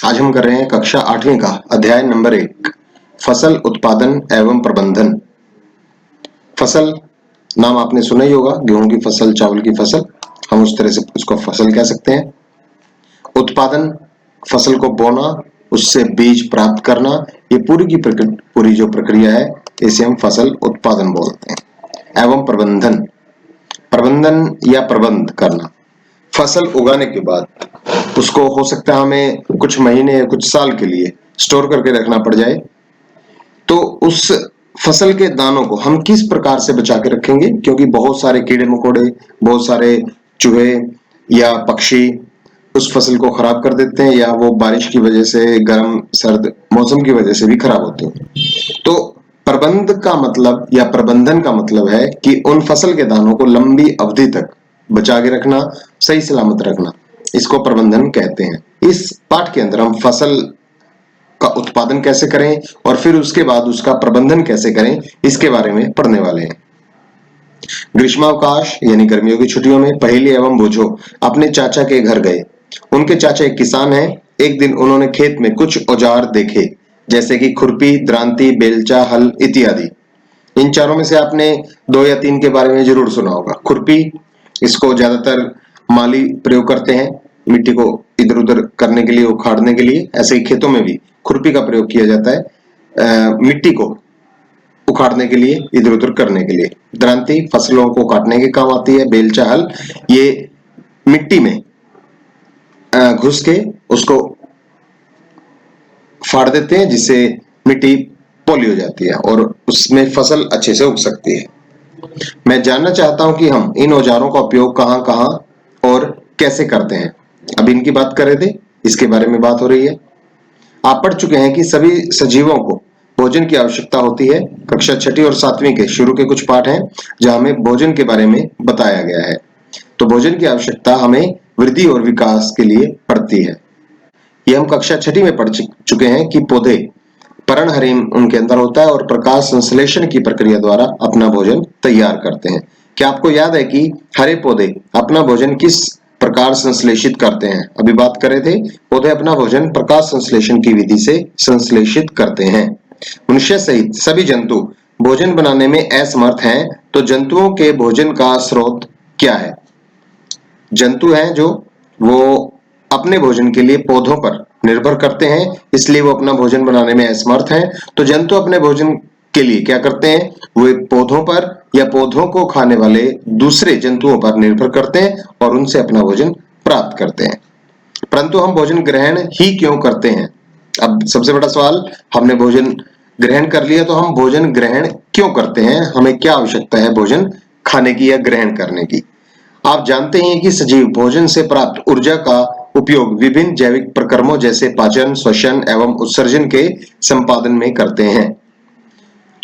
आज हम कर रहे हैं कक्षा 8वीं का अध्याय नंबर 1 फसल उत्पादन एवं प्रबंधन। फसल नाम आपने सुना ही होगा, गेहूं की फसल, चावल की फसल, हम उस तरह से उसको फसल कह सकते हैं। उत्पादन, फसल को बोना, उससे बीज प्राप्त करना, ये पूरी की पूरी जो प्रक्रिया है इसे हम फसल उत्पादन बोलते हैं। एवं प्रबंधन, प्रबंधन या प्रबंध करना, फसल उगाने के बाद उसको हो सकता है हमें कुछ महीने या कुछ साल के लिए स्टोर करके रखना पड़ जाए, तो उस फसल के दानों को हम किस प्रकार से बचा के रखेंगे, क्योंकि बहुत सारे कीड़े मकोड़े, बहुत सारे चूहे या पक्षी उस फसल को खराब कर देते हैं, या वो बारिश की वजह से, गर्म सर्द मौसम की वजह से भी खराब होते हैं। तो प्रबंध का मतलब या प्रबंधन का मतलब है कि उन फसल के दानों को लंबी अवधि तक बचा के रखना, सही सलामत रखना, इसको प्रबंधन कहते हैं। इस पाठ के अंदर हम फसल का उत्पादन कैसे करें और फिर उसके बाद उसका प्रबंधन कैसे करें, इसके बारे में पढ़ने वाले हैं। ग्रीष्मावकाश यानी गर्मियों की छुट्टियों में पहेली एवं बोझो अपने चाचा के घर गए। उनके चाचा एक किसान हैं। एक दिन उन्होंने खेत में कुछ औजार देखे, जैसे कि खुरपी, द्रांति, बेलचा, हल इत्यादि। इन चारों में से आपने 2 या 3 के बारे में जरूर सुना होगा। खुरपी, इसको ज्यादातर माली प्रयोग करते हैं मिट्टी को इधर उधर करने के लिए, उखाड़ने के लिए। ऐसे ही खेतों में भी खुरपी का प्रयोग किया जाता है मिट्टी को उखाड़ने के लिए, इधर उधर करने के लिए। द्रांति फसलों को काटने के काम आती है। बेलचा, हल ये मिट्टी में घुस के उसको फाड़ देते हैं, जिससे मिट्टी पोली हो जाती है और उसमें फसल अच्छे से उग सकती है। मैं जानना चाहता हूं कि हम इन औजारों का उपयोग कहां कहां और कैसे करते हैं। अब इनकी बात कर रहे थे, इसके बारे में बात हो रही है। आप पढ़ चुके हैं कि सभी सजीवों को भोजन की आवश्यकता होती है। कक्षा 6वीं और 7वीं के शुरू के कुछ पाठ हैं जहां हमें भोजन के बारे में बताया गया है। तो भोजन की आवश्यकता हमें वृद्धि और विकास के लिए पड़ती है। ये हम कक्षा 6वीं में पढ़ चुके हैं कि पौधे पर्णहरिम उनके अंदर होता है और प्रकाश संश्लेषण की प्रक्रिया द्वारा अपना भोजन तैयार करते हैं। क्या आपको याद है कि हरे पौधे अपना भोजन किस प्रकार संश्लेषित करते हैं? अभी बात कर रहे थे, पौधे अपना भोजन प्रकाश संश्लेषण की विधि से संश्लेषित करते हैं। मनुष्य सहित सभी जंतु भोजन बनाने में असमर्थ हैं, तो जंतुओं के भोजन का स्रोत क्या है? जंतु हैं जो वो अपने भोजन के लिए पौधों पर निर्भर करते हैं, इसलिए वो अपना भोजन बनाने में असमर्थ हैं। तो जंतु अपने भोजन के लिए क्या करते हैं? वो पौधों पर या पौधों को खाने वाले दूसरे जंतुओं पर निर्भर करते हैं और उनसे अपना भोजन प्राप्त करते हैं। परंतु हम भोजन ग्रहण ही क्यों करते हैं? अब सबसे बड़ा सवाल, हमने भोजन ग्रहण कर लिया तो हम भोजन ग्रहण क्यों करते हैं? हमें क्या आवश्यकता है भोजन खाने की या ग्रहण करने की? आप जानते हैं कि सजीव भोजन से प्राप्त ऊर्जा का उपयोग विभिन्न जैविक प्रक्रमों जैसे पाचन, श्वसन एवं उत्सर्जन के संपादन में करते हैं।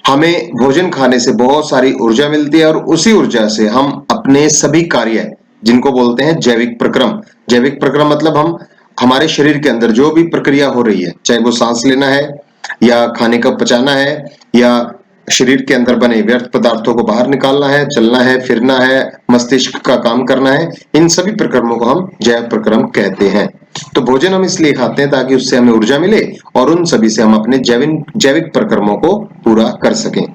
हमें भोजन खाने से बहुत सारी ऊर्जा मिलती है और उसी ऊर्जा से हम अपने सभी कार्य, जिनको बोलते हैं जैविक प्रक्रम, जैविक प्रक्रम मतलब हम हमारे शरीर के अंदर जो भी प्रक्रिया हो रही है, चाहे वो सांस लेना है या खाने को पचाना है या शरीर के अंदर बने व्यर्थ पदार्थों को बाहर निकालना है, चलना है, फिरना है, मस्तिष्क का काम करना है, इन सभी प्रक्रमों को हम जैव प्रक्रम कहते हैं। तो भोजन हम इसलिए खाते हैं ताकि उससे हमें ऊर्जा मिले और उन सभी से हम अपने जैविक प्रक्रमों को पूरा कर सकें।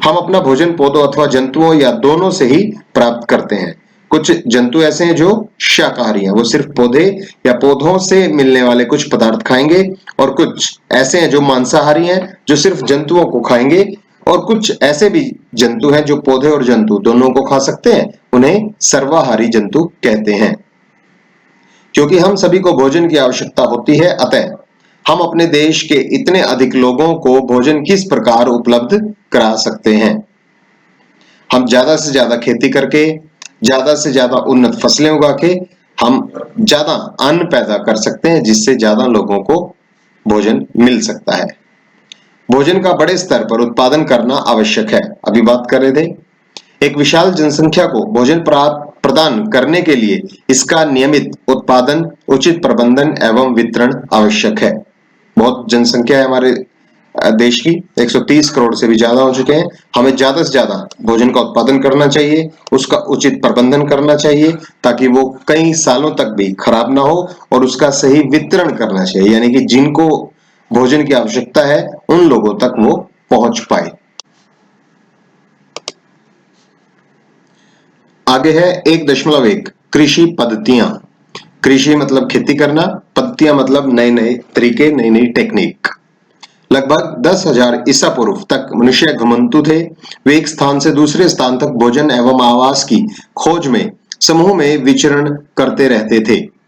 हम अपना भोजन पौधों अथवा जंतुओं या दोनों से ही प्राप्त करते हैं। कुछ जंतु ऐसे हैं जो शाकाहारी हैं, वो सिर्फ पौधे या पौधों से मिलने वाले कुछ पदार्थ खाएंगे, और कुछ ऐसे हैं जो मांसाहारी हैं, जो सिर्फ जंतुओं को खाएंगे, और कुछ ऐसे भी जंतु हैं जो पौधे और जंतु दोनों को खा सकते हैं, उन्हें सर्वाहारी जंतु कहते हैं। क्योंकि हम सभी को भोजन की आवश्यकता होती है, अतः हम अपने देश के इतने अधिक लोगों को भोजन किस प्रकार उपलब्ध करा सकते हैं? हम ज्यादा से ज्यादा खेती करके, ज्यादा से ज्यादा उन्नत फसलें उगा के हम ज्यादा अन्न पैदा कर सकते हैं, जिससे ज्यादा लोगों को भोजन मिल सकता है। भोजन का बड़े स्तर पर उत्पादन करना आवश्यक है। अभी बात कर रहे थे, एक विशाल जनसंख्या को भोजन प्रदान करने के लिए इसका नियमित उत्पादन, उचित प्रबंधन एवं वितरण आवश्यक है। बहुत जनसंख्या है हमारे देश की 130 करोड़ से भी ज्यादा हो चुके हैं। हमें ज्यादा से ज्यादा भोजन का उत्पादन करना चाहिए, उसका उचित प्रबंधन करना चाहिए ताकि वो कई सालों तक भी खराब ना हो, और उसका सही वितरण करना चाहिए, यानी कि जिनको भोजन की आवश्यकता है उन लोगों तक वो पहुंच पाए। आगे है 1.1 कृषि पद्धतियां। कृषि मतलब खेती करना, पद्धतियां मतलब नए नए तरीके, नई नई टेक्निक। लगभग 10,000 ईसा पूर्व तक मनुष्य घुमंतु थे। वे एक स्थान से दूसरे स्थान तक भोजन एवं आवास की खोज में समूह में विचरण करते रहते थे।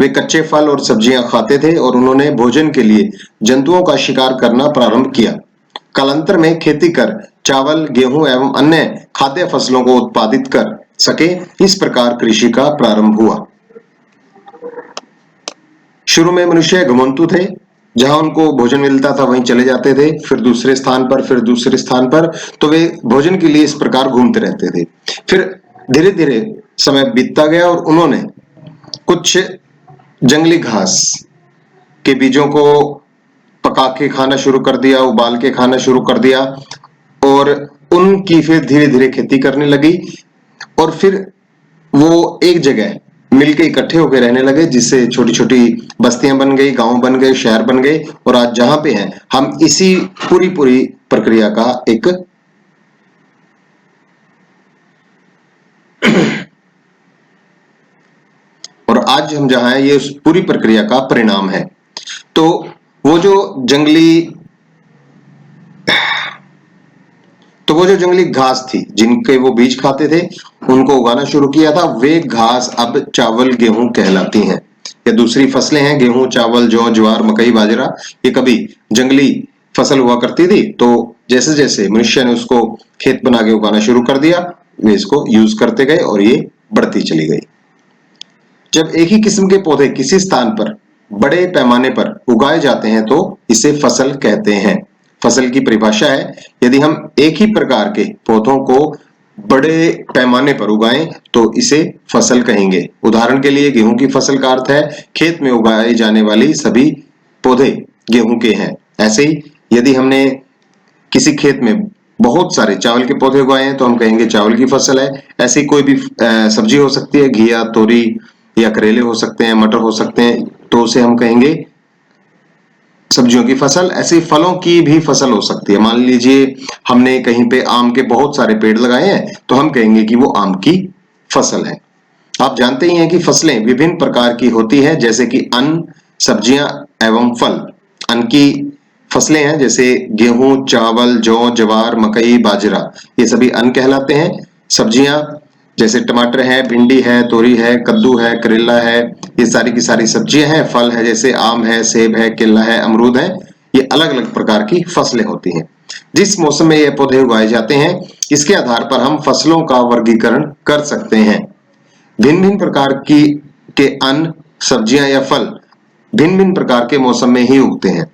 वे कच्चे फल और सब्जियां खाते थे और उन्होंने भोजन के लिए जंतुओं का शिकार करना प्रारंभ किया। कालांतर में खेती कर चावल, गेहूं एवं अन्य खाद्य फसलों को उत्पादित कर सके, इस प्रकार कृषि का प्रारंभ हुआ। शुरू में मनुष्य घुमंतु थे, जहां उनको भोजन मिलता था वहीं चले जाते थे, फिर दूसरे स्थान पर, फिर दूसरे स्थान पर, तो वे भोजन के लिए इस प्रकार घूमते रहते थे। फिर धीरे धीरे समय बीतता गया और उन्होंने कुछ जंगली घास के बीजों को पका के खाना शुरू कर दिया, उबाल के खाना शुरू कर दिया, और उनकी फिर धीरे धीरे खेती करने लगी, और फिर वो एक जगह मिलके इकट्ठे होकर रहने लगे, जिससे छोटी छोटी बस्तियां बन गई, गांव बन गए, शहर बन गए, और आज जहां पे हैं हम इसी पूरी पूरी प्रक्रिया का एक और आज हम जहां हैं ये उस पूरी प्रक्रिया का परिणाम है। तो वो जो जंगली घास थी जिनके वो बीज खाते थे, उनको उगाना शुरू किया था। वे घास अब चावल गेहूं कहलाती हैं। या दूसरी फसलें हैं, गेहूं, चावल, जौ, ज्वार, मकई, बाजरा, ये कभी जंगली फसल हुआ करती थी। तो जैसे जैसे मनुष्य ने उसको खेत बना के उगाना शुरू कर दिया, वे इसको यूज करते गए और ये बढ़ती चली गई। जब एक ही किस्म के पौधे किसी स्थान पर बड़े पैमाने पर उगाए जाते हैं तो इसे फसल कहते हैं। फसल की परिभाषा है, यदि हम एक ही प्रकार के पौधों को बड़े पैमाने पर उगाएं तो इसे फसल कहेंगे। उदाहरण के लिए गेहूं की फसल का अर्थ है खेत में उगाए जाने वाली सभी पौधे गेहूं के हैं। ऐसे ही यदि हमने किसी खेत में बहुत सारे चावल के पौधे उगाए हैं तो हम कहेंगे चावल की फसल है। ऐसी कोई भी सब्जी हो सकती है, घिया, तोरी या करेले हो सकते हैं, मटर हो सकते हैं, तो उसे हम कहेंगे सब्जियों की फसल। ऐसे फलों की भी फसल हो सकती है। मान लीजिए हमने कहीं पे आम के बहुत सारे पेड़ लगाए हैं तो हम कहेंगे कि वो आम की फसल है। आप जानते ही हैं कि फसलें विभिन्न प्रकार की होती है, जैसे कि अन्न, सब्जियां एवं फल। अन्न की फसलें हैं जैसे गेहूं, चावल, जौ, ज्वार, मकई, बाजरा, ये सभी अन्न कहलाते हैं। सब्जियां जैसे टमाटर है, भिंडी है, तोरी है, कद्दू है, करेला है, ये सारी की सारी सब्जियां हैं। फल है जैसे आम है, सेब है, केला है, अमरूद है, ये अलग अलग प्रकार की फसलें होती हैं। जिस मौसम में ये पौधे उगाए जाते हैं इसके आधार पर हम फसलों का वर्गीकरण कर सकते हैं। भिन्न भिन्न प्रकार की के अन्न, सब्जियां या फल भिन्न भिन्न प्रकार के मौसम में ही उगते हैं।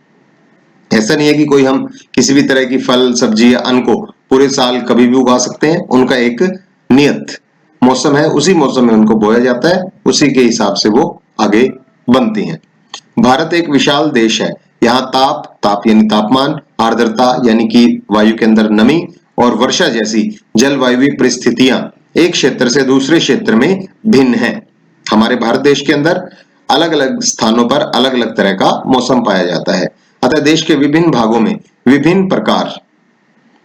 ऐसा नहीं है कि कोई हम किसी भी तरह की फल, सब्जी या अन्न को पूरे साल कभी भी उगा सकते हैं। उनका एक नियत मौसम है, उसी मौसम में उनको बोया जाता है, उसी के हिसाब से वो आगे बनती हैं। भारत एक विशाल देश है। यहाँ ताप यानी तापमान, आर्द्रता यानी कि वायु के अंदर नमी, और वर्षा जैसी जलवायु परिस्थितियां एक क्षेत्र से दूसरे क्षेत्र में भिन्न हैं। हमारे भारत देश के अंदर अलग अलग स्थानों पर अलग अलग तरह का मौसम पाया जाता है। अतः देश के विभिन्न भागों में विभिन्न प्रकार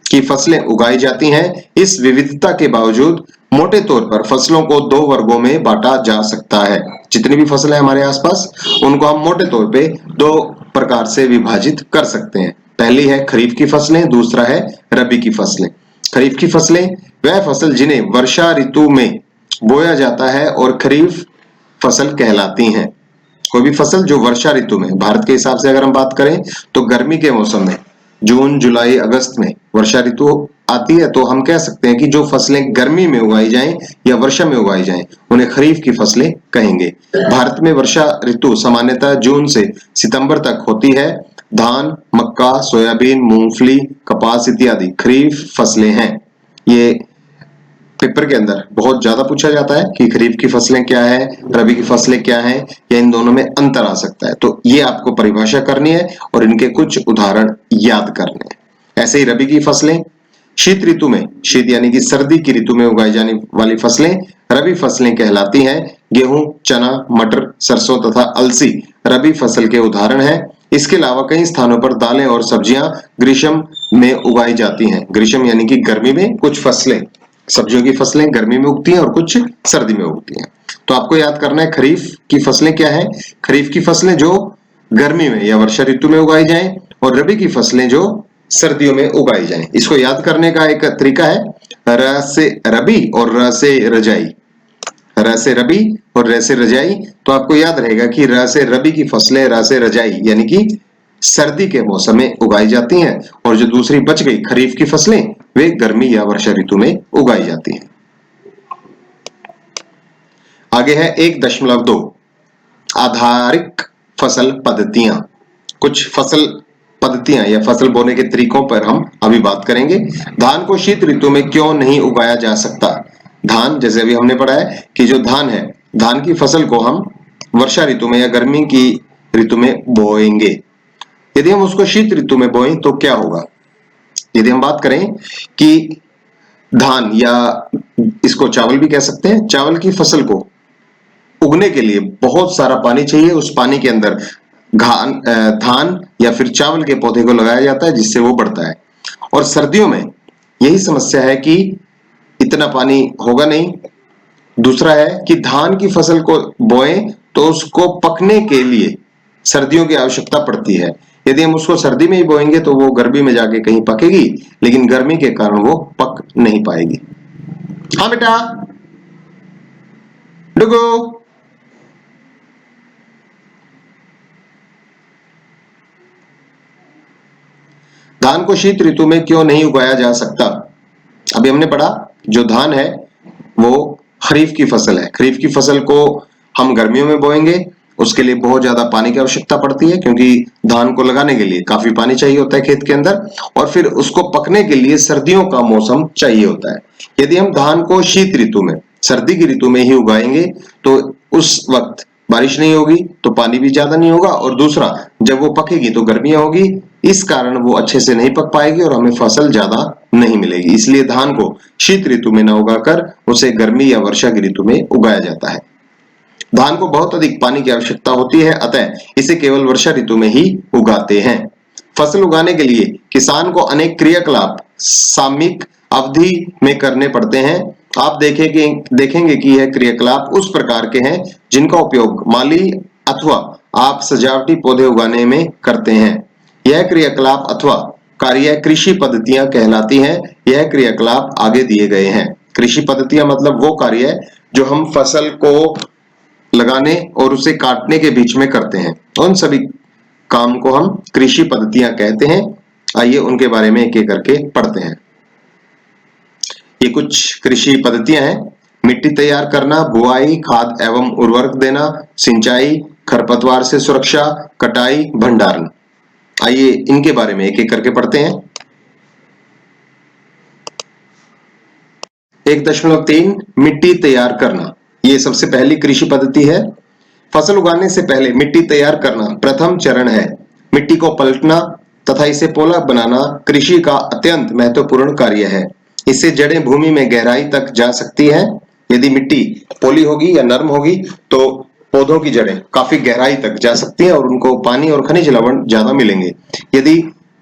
की फसलें उगाई जाती हैं। इस विविधता के बावजूद मोटे तौर पर फसलों को दो वर्गों में बांटा जा सकता है। जितनी भी फसलें हमारे आसपास, उनको हम मोटे तौर पे दो प्रकार से विभाजित कर सकते हैं। पहली है खरीफ की फसलें, दूसरा है रबी की फसलें। खरीफ की फसलें वह फसल जिन्हें वर्षा ऋतु में बोया जाता है और खरीफ फसल कहलाती हैं। कोई भी फसल जो वर्षा ऋतु में, भारत के हिसाब से अगर हम बात करें तो गर्मी के मौसम में जून, जुलाई, अगस्त में वर्षा ऋतु आती है, तो हम कह सकते हैं कि जो फसलें गर्मी में उगाई जाएं या वर्षा में उगाई जाएं उन्हें खरीफ की फसलें कहेंगे। भारत में वर्षा ऋतु सामान्यतः जून से सितंबर तक होती है। धान, मक्का, सोयाबीन, मूंगफली, कपास इत्यादि खरीफ फसलें हैं। ये पेपर के अंदर बहुत ज्यादा पूछा जाता है कि खरीफ की फसलें क्या है, रबी की फसलें क्या है, या इन दोनों में अंतर आ सकता है। तो ये आपको परिभाषा करनी है और इनके कुछ उदाहरण याद करने हैं। ऐसे ही रबी की फसलें शीत ऋतु में, शीत यानी कि सर्दी की ऋतु में उगाई जाने वाली फसलें रबी फसलें कहलाती हैं। गेहूं, चना, मटर, सरसों तथा अलसी रबी फसल के उदाहरण हैं। इसके अलावा कई स्थानों पर दालें और सब्जियां ग्रीष्म में उगाई जाती हैं। ग्रीष्म यानी कि गर्मी में कुछ फसलें, सब्जियों की फसलें गर्मी में उगती हैं और कुछ सर्दी में उगती हैं। तो आपको याद करना है खरीफ की फसलें क्या है। खरीफ की फसलें जो गर्मी में या वर्षा ऋतु में उगाई जाएं, और रबी की फसलें जो सर्दियों में उगाई जाएं। इसको याद करने का एक तरीका है र से रबी और र से रजाई। र से रबी और र से रजाई। तो आपको याद रहेगा कि र से रबी की फसलें र से रजाई यानी कि सर्दी के मौसम में उगाई जाती हैं, और जो दूसरी बच गई खरीफ की फसलें वे गर्मी या वर्षा ऋतु में उगाई जाती हैं। आगे है 1.2 आधारिक फसल पद्धतियां। कुछ फसल पद्धतियां या फसल बोने के तरीकों पर हम अभी बात करेंगे। धान को शीत ऋतु में क्यों नहीं उगाया जा सकता। धान, जैसे अभी हमने पढ़ा है कि जो धान है, धान की फसल को हम वर्षा ऋतु में या गर्मी की ऋतु में बोएंगे। यदि हम उसको शीत ऋतु में बोएं तो क्या होगा। यदि हम बात करें कि धान, या इसको चावल भी कह सकते हैं, चावल की फसल को उगने के लिए बहुत सारा पानी चाहिए। उस पानी के अंदर धान या फिर चावल के पौधे को लगाया जाता है जिससे वो बढ़ता है। और सर्दियों में यही समस्या है कि इतना पानी होगा नहीं। दूसरा है कि धान की फसल को बोएं तो उसको पकने के लिए सर्दियों की आवश्यकता पड़ती है। यदि हम उसको सर्दी में ही बोएंगे तो वो गर्मी में जाके कहीं पकेगी, लेकिन गर्मी के कारण वो पक नहीं पाएगी। हाँ बेटा, डुगो। धान को शीत ऋतु में क्यों नहीं उगाया जा सकता। अभी हमने पढ़ा जो धान है वो खरीफ की फसल है। खरीफ की फसल को हम गर्मियों में बोएंगे, उसके लिए बहुत ज्यादा पानी की आवश्यकता पड़ती है, क्योंकि धान को लगाने के लिए काफी पानी चाहिए होता है खेत के अंदर, और फिर उसको पकने के लिए सर्दियों का मौसम चाहिए होता है। यदि हम धान को शीत ऋतु में, सर्दी की ऋतु में ही उगाएंगे तो उस वक्त बारिश नहीं होगी तो पानी भी ज्यादा नहीं होगा, और दूसरा जब वो पकेगी तो गर्मियां होगी, इस कारण वो अच्छे से नहीं पक पाएगी और हमें फसल ज्यादा नहीं मिलेगी। इसलिए धान को शीत ऋतु में न उगाकर उसे गर्मी या वर्षा की ऋतु में उगाया जाता है। धान को बहुत अधिक पानी की आवश्यकता होती है, अतः इसे केवल वर्षा ऋतु में ही उगाते हैं। फसल उगाने के लिए किसान को अनेक क्रियाकलाप सामयिक अवधि में करने पड़ते हैं। आप देखेंगे कि यह क्रियाकलाप उस प्रकार के हैं जिनका उपयोग माली अथवा आप सजावटी पौधे उगाने में करते हैं। यह क्रियाकलाप अथवा कार्य कृषि पद्धतियां कहलाती हैं। यह क्रियाकलाप आगे दिए गए हैं। कृषि पद्धतियां मतलब वो कार्य जो हम फसल को लगाने और उसे काटने के बीच में करते हैं, उन सभी काम को हम कृषि पद्धतियां कहते हैं। आइए उनके बारे में एक एक करके पढ़ते हैं। ये कुछ कृषि पद्धतियां हैं। मिट्टी तैयार करना, बुआई, खाद एवं उर्वरक देना, सिंचाई, खरपतवार से सुरक्षा, कटाई, भंडारण। आइए इनके बारे में एक एक करके पढ़ते हैं। 1.3 मिट्टी तैयार करना, ये सबसे पहली कृषि पद्धति है। फसल उगाने से पहले मिट्टी तैयार करना प्रथम चरण है। मिट्टी को पलटना तथा इसे पोला बनाना कृषि का अत्यंत महत्वपूर्ण कार्य है। इससे जड़ें भूमि में गहराई तक जा सकती हैं। यदि मिट्टी पोली होगी या नरम होगी तो पौधों की जड़ें काफी गहराई तक जा सकती हैं और उनको पानी और खनिज लवण ज्यादा मिलेंगे। यदि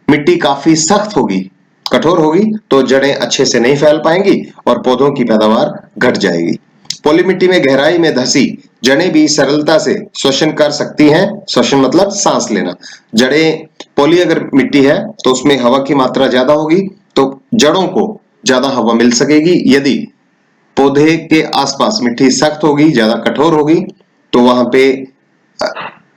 मिट्टी काफी सख्त होगी, कठोर होगी, तो जड़ें अच्छे से नहीं फैल पाएंगी और पौधों की पैदावार घट जाएगी। पोली मिट्टी में गहराई में धसी जड़ें भी सरलता से श्वसन कर सकती हैं। श्वसन मतलब सांस लेना। जड़ें पोली अगर मिट्टी है तो उसमें हवा की मात्रा ज्यादा होगी तो जड़ों को ज्यादा हवा मिल सकेगी। यदि पौधे के आसपास मिट्टी सख्त होगी, ज्यादा कठोर होगी, तो वहां पे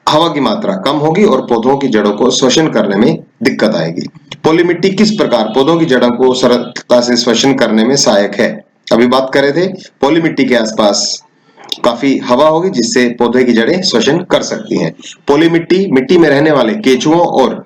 हवा की मात्रा कम होगी और पौधों की जड़ों को श्वसन करने में दिक्कत आएगी। पोली मिट्टी किस प्रकार पौधों की जड़ों को सरलता से श्वसन करने में सहायक है। अभी बात कर रहे थे पोली मिट्टी के आसपास काफी हवा होगी जिससे पौधे की जड़ें श्वसन कर सकती हैं। पोली मिट्टी में रहने वाले केंचुओं और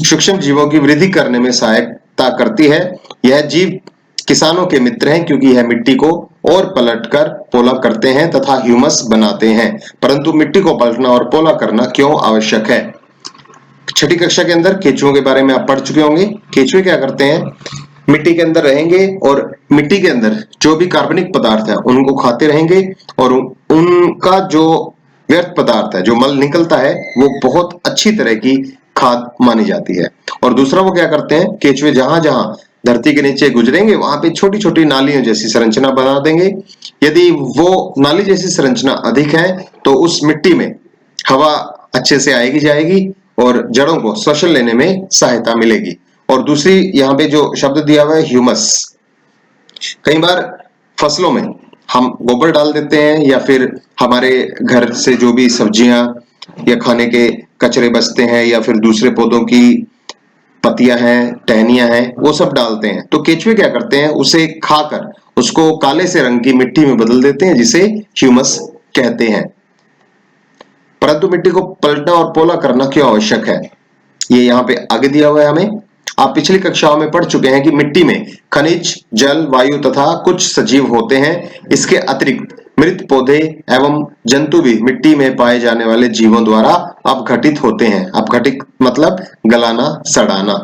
सूक्ष्म जीवों की वृद्धि करने में सहायता करती है। यह जीव किसानों के मित्र हैं क्योंकि यह मिट्टी को और पलटकर पोला करते हैं तथा ह्यूमस बनाते हैं। परंतु मिट्टी को पलटना और पोला करना क्यों आवश्यक है? छठी कक्षा के अंदर केंचुओं के बारे में आप पढ़ चुके होंगे। केंचुए क्या करते हैं? मिट्टी के अंदर रहेंगे और मिट्टी के अंदर जो भी कार्बनिक पदार्थ है उनको खाते रहेंगे और उनका जो व्यर्थ पदार्थ है, जो मल निकलता है, वो बहुत अच्छी तरह की खाद मानी जाती है। और दूसरा वो क्या करते हैं, केंचुए जहां जहां धरती के नीचे गुजरेंगे वहां पे छोटी छोटी नालियों जैसी संरचना बना देंगे। यदि वो नाली जैसी संरचना अधिक है तो उस मिट्टी में हवा अच्छे से आएगी जाएगी और जड़ों को श्वसन लेने में सहायता मिलेगी। और दूसरी यहाँ पे जो शब्द दिया हुआ है ह्यूमस, कई बार फसलों में हम गोबर डाल देते हैं या फिर हमारे घर से जो भी सब्जियां या खाने के कचरे बचते हैं या फिर दूसरे पौधों की पत्तियां हैं, टहनियां हैं, वो सब डालते हैं। तो केंचुए क्या करते हैं, उसे खाकर उसको काले से रंग की मिट्टी में बदल देते हैं जिसे ह्यूमस कहते हैं। परंतु मिट्टी को पलटना और पोला करना क्यों आवश्यक है, ये यहाँ पे आगे दिया हुआ है हमें। आप पिछली कक्षाओं में पढ़ चुके हैं कि मिट्टी में खनिज, जल, वायु तथा कुछ सजीव होते हैं। इसके अतिरिक्त मृत पौधे एवं जंतु भी मिट्टी में पाए जाने वाले जीवों द्वारा अपघटित होते हैं। अपघटित मतलब गलाना, सड़ाना।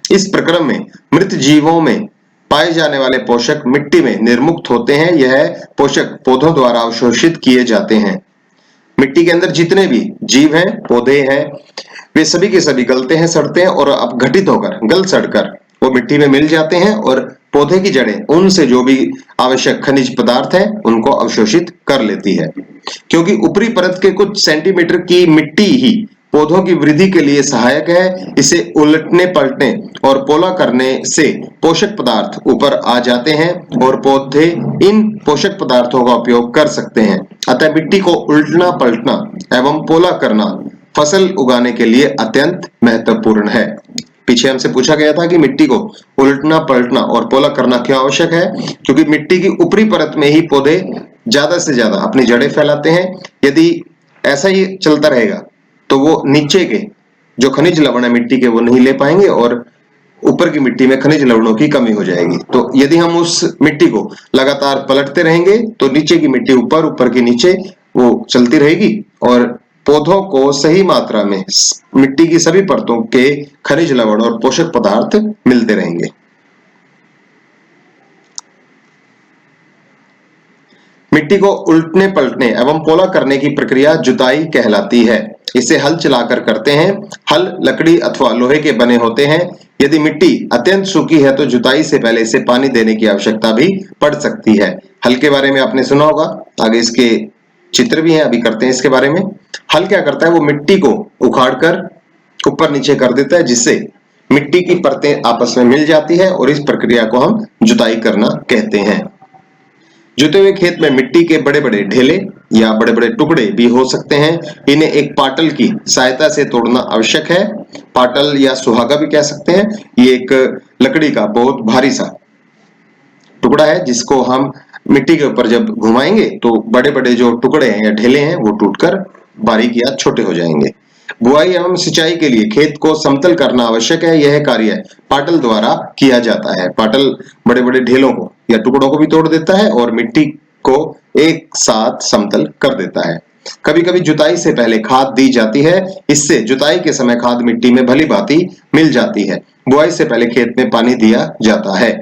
इस प्रक्रम में मृत जीवों में पाए जाने वाले पोषक मिट्टी में निर्मुक्त होते हैं। यह पोषक पौधों द्वारा अवशोषित किए जाते हैं। मिट्टी के अंदर जितने भी जीव हैं, पौधे हैं, वे सभी के सभी गलते हैं, सड़ते हैं और अपघटित होकर गल सड़कर वो मिट्टी में मिल जाते हैं और पौधे की जड़ें उनसे जो भी आवश्यक खनिज पदार्थ हैं उनको अवशोषित कर लेती है। क्योंकि ऊपरी परत के कुछ सेंटीमीटर की मिट्टी ही पौधों की वृद्धि के लिए सहायक है, इसे उलटने पलटने और पोला करने से पोषक पदार्थ ऊपर आ जाते हैं और पौधे इन पोषक पदार्थों का उपयोग कर सकते हैं। अतः मिट्टी को उलटना पलटना एवं पोला करना फसल उगाने के लिए अत्यंत महत्वपूर्ण है। पीछे हमसे पूछा गया था कि मिट्टी को उलटना पलटना और पोला करना क्यों आवश्यक है, क्योंकि मिट्टी की ऊपरी परत में ही पौधे ज्यादा से ज्यादा अपनी जड़ें फैलाते हैं। यदि ऐसा ही चलता रहेगा तो वो नीचे के जो खनिज लवण है मिट्टी के वो नहीं ले पाएंगे और ऊपर की मिट्टी में खनिज लवणों की कमी हो जाएगी। तो यदि हम उस मिट्टी को लगातार पलटते रहेंगे तो नीचे की मिट्टी ऊपर, ऊपर की नीचे वो चलती रहेगी और पौधों को सही मात्रा में मिट्टी की सभी परतों के खनिज लवण और पोषक पदार्थ मिलते रहेंगे। मिट्टी को उलटने पलटने एवं पोला करने की प्रक्रिया जुताई कहलाती है। इसे हल चलाकर करते हैं। हल लकड़ी अथवा लोहे के बने होते हैं। यदि मिट्टी अत्यंत सूखी है तो जुताई से पहले इसे पानी देने की आवश्यकता भी पड़ सकती है। हल के बारे में आपने सुना होगा, आगे इसके चित्र भी हैं, अभी करते हैं इसके बारे में। हल क्या करता है, वो मिट्टी को उखाड़कर ऊपर नीचे कर देता है जिससे मिट्टी की परतें आपस में मिल जाती है और इस प्रक्रिया को हम जुताई करना कहते हैं। जुते हुए खेत में मिट्टी के बड़े बड़े ढेले या बड़े बड़े टुकड़े भी हो सकते हैं। इन्हें एक पाटल की सहायता से तोड़ना आवश्यक है। पाटल या सुहागा भी कह सकते हैं। ये एक लकड़ी का बहुत भारी सा टुकड़ा है जिसको हम मिट्टी के ऊपर जब घुमाएंगे तो बड़े बड़े जो टुकड़े हैं या ढेले हैं वो टूटकर बारीक या छोटे हो जाएंगे। बुआई एवं सिंचाई के लिए खेत को समतल करना आवश्यक है। यह कार्य पाटल द्वारा किया जाता है। पाटल बड़े बड़े ढेलों को या टुकड़ों को भी तोड़ देता है और मिट्टी को एक साथ समतल कर देता है। कभी कभी जुताई से पहले खाद दी जाती है। इससे जुताई के समय खाद मिट्टी में भली भांति मिल जाती है। बुआई से पहले खेत में पानी दिया जाता है।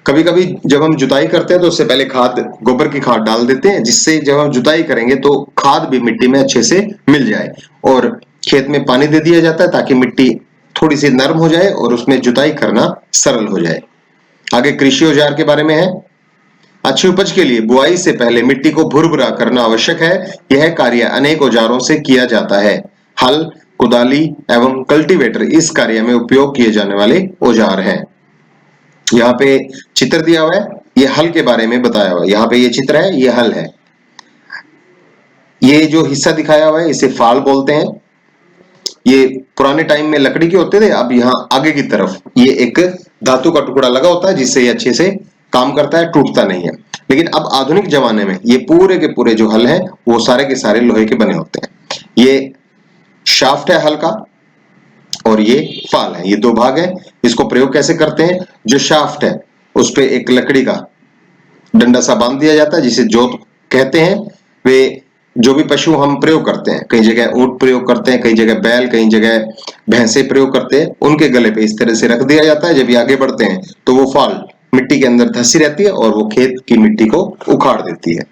कभी कभी जब हम जुताई करते हैं तो उससे पहले खाद, गोबर की खाद डाल देते हैं जिससे जब हम जुताई करेंगे तो खाद भी मिट्टी में अच्छे से मिल जाए और खेत में पानी दे दिया जाता है ताकि मिट्टी थोड़ी सी नरम हो जाए और उसमें जुताई करना सरल हो जाए। आगे कृषि औजार के बारे में है। अच्छी उपज के लिए बुआई से पहले मिट्टी को भुरभुरा करना आवश्यक है। यह कार्य अनेक औजारों से किया जाता है। हल, कुदाली एवं कल्टीवेटर इस कार्य में उपयोग किए जाने वाले औजार हैं। यहाँ पे चित्र दिया हुआ है, ये हल के बारे में बताया हुआ है। यहाँ पे ये चित्र है, ये हल है। ये जो हिस्सा दिखाया हुआ है इसे फाल बोलते हैं। ये पुराने टाइम में लकड़ी के होते थे, अब यहाँ आगे की तरफ ये एक धातु का टुकड़ा लगा होता है जिससे ये अच्छे से काम करता है, टूटता नहीं है। लेकिन अब आधुनिक जमाने में ये पूरे के पूरे जो हल है वो सारे के सारे लोहे के बने होते हैं। ये शाफ्ट है हल का, और ये फाल है। ये दो भाग है। इसको प्रयोग कैसे करते हैं? जो शाफ्ट है उस पे एक लकड़ी का डंडा सा बांध दिया जाता है जिसे जोत कहते हैं। वे जो भी पशु हम प्रयोग करते हैं, कई जगह ऊंट प्रयोग करते हैं, कई जगह बैल, कई जगह भैंसे प्रयोग करते हैं, उनके गले पे इस तरह से रख दिया जाता है। जब ये आगे बढ़ते हैं तो वो फाल मिट्टी के अंदर धंसी रहती है और वो खेत की मिट्टी को उखाड़ देती है।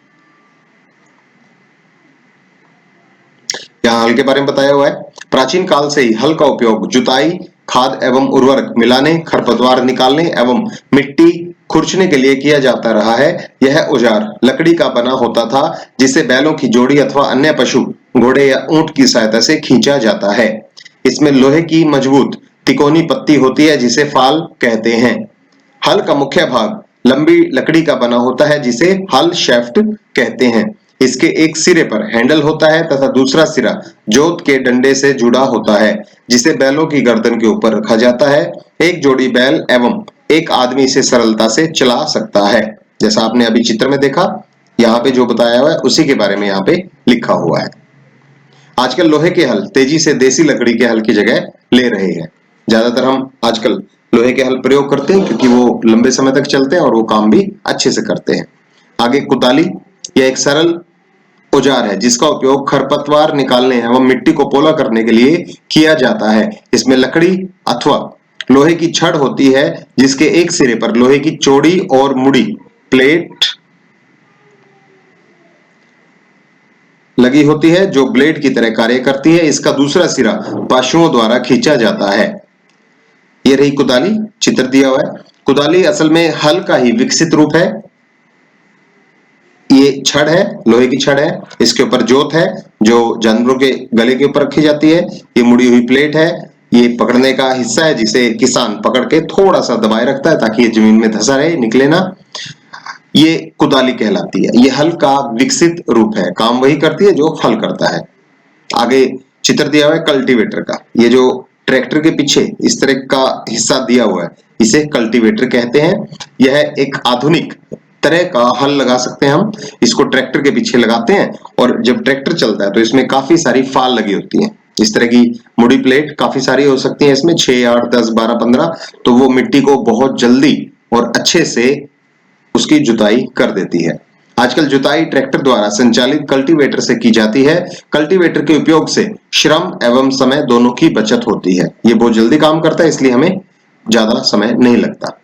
यहाँ हल के बारे में बताया हुआ है। प्राचीन काल से ही हल का उपयोग जुताई, खाद एवं उर्वरक मिलाने, खरपतवार निकालने एवं मिट्टी खुरचने के लिए किया जाता रहा है। यह औजार लकड़ी का बना होता था जिसे बैलों की जोड़ी अथवा अन्य पशु, घोड़े या ऊंट की सहायता से खींचा जाता है। इसमें लोहे की मजबूत तिकोनी पत्ती होती है जिसे फाल कहते हैं। हल का मुख्य भाग लंबी लकड़ी का बना होता है जिसे हल शैफ्ट कहते हैं। इसके एक सिरे पर हैंडल होता है तथा दूसरा सिरा जोत के डंडे से जुड़ा होता है जिसे बैलों की गर्दन के ऊपर रखा जाता है। एक जोड़ी बैल एवं एक आदमी इसे सरलता से चला सकता है। जैसा आपने अभी चित्र में देखा, यहाँ पे जो बताया हुआ है उसी के बारे में यहाँ पे लिखा हुआ है। आजकल लोहे के हल तेजी से देसी लकड़ी के हल की जगह ले रहे हैं। ज्यादातर हम आजकल लोहे के हल प्रयोग करते हैं क्योंकि वो लंबे समय तक चलते हैं और वो काम भी अच्छे से करते हैं। आगे कुदाली, यह एक सरल औजार है जिसका उपयोग खरपतवार निकालने एवं मिट्टी को पोला करने के लिए किया जाता है। इसमें लकड़ी अथवा लोहे की छड़ होती है जिसके एक सिरे पर लोहे की चौड़ी और मुड़ी प्लेट लगी होती है जो ब्लेड की तरह कार्य करती है। इसका दूसरा सिरा पशुओं द्वारा खींचा जाता है। ये रही कुदाली, चित्र दिया हुआ है। कुदाली असल में हल का ही विकसित रूप है। ये छड़ है, लोहे की छड़ है, इसके ऊपर जोत है जो जानवरों के गले के ऊपर रखी जाती है। ये मुड़ी हुई प्लेट है, ये पकड़ने का हिस्सा है जिसे किसान पकड़ के थोड़ा सा दबाए रखता है ताकि ये जमीन में धंसा रहे, निकले ना। ये कुदाली कहलाती है। ये हल का विकसित रूप है, काम वही करती है जो हल करता है। आगे चित्र दिया हुआ है कल्टीवेटर का। ये जो ट्रैक्टर के पीछे इस तरह का हिस्सा दिया हुआ है इसे कल्टीवेटर कहते हैं। यह एक आधुनिक तरह का हल लगा सकते हैं हम। इसको ट्रैक्टर के पीछे लगाते हैं और जब ट्रैक्टर चलता है तो इसमें काफी सारी फाल लगी होती हैं। इस तरह की मुड़ी प्लेट काफी सारी हो सकती है, इसमें 6, 8, 10, 12, 15। तो वो मिट्टी को बहुत जल्दी और अच्छे से उसकी जुताई कर देती है। आजकल जुताई ट्रैक्टर द्वारा संचालित कल्टीवेटर से की जाती है। कल्टीवेटर के उपयोग से श्रम एवं समय दोनों की बचत होती है। ये बहुत जल्दी काम करता है इसलिए हमें ज्यादा समय नहीं लगता।